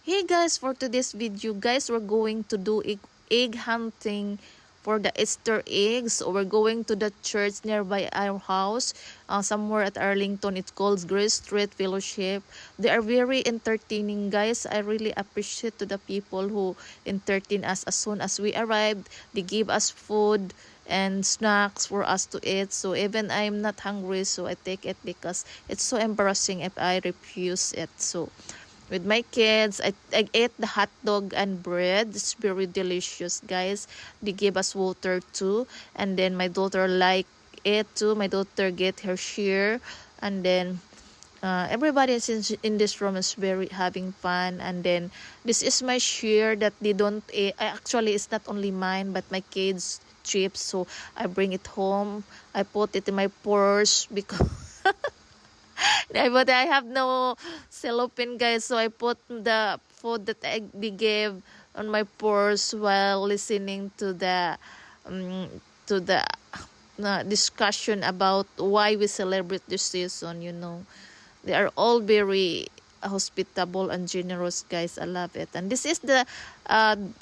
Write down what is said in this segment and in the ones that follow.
Hey guys, for today's video, guys, we're going to do egg hunting for the Easter eggs. So we're going to the church nearby our house, somewhere at Arlington. It's called Grace Street Fellowship. They are very entertaining, guys. I really appreciate to the people who entertain us as soon as we arrived. They give us food and snacks for us to eat. So even I'm not hungry, so I take it because it's so embarrassing if I refuse it. So with my kids, I ate the hot dog and bread. It's very delicious, guys. They gave us water too, and then my daughter like it too. My daughter get her share, and then everybody in this room is very having fun. And then this is my share that they don't eat. Actually, it's not only mine but my kids chips, so I bring it home. I put it in my purse because but I have no cellophane, guys, so I put the food that they gave on my purse while listening um, to the discussion about why we celebrate this season. They are all very hospitable and generous, guys. I love it. And this is the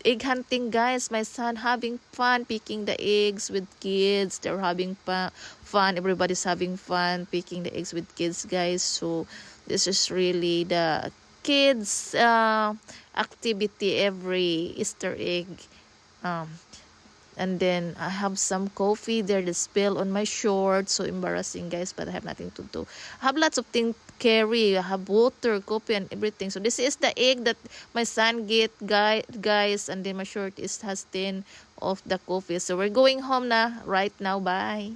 egg hunting, guys. My son having fun picking the eggs with kids. They're having fun. Everybody's having fun picking the eggs with kids, guys. So this is really the kids activity every Easter egg. um and then I have some coffee there that spill on my shorts. So embarrassing, guys, but I have nothing to do. I have lots of things carry. I have water, coffee, and everything. So this is the egg that my son get, guys, and then my short has 10 of the coffee. So we're going home na right now. Bye.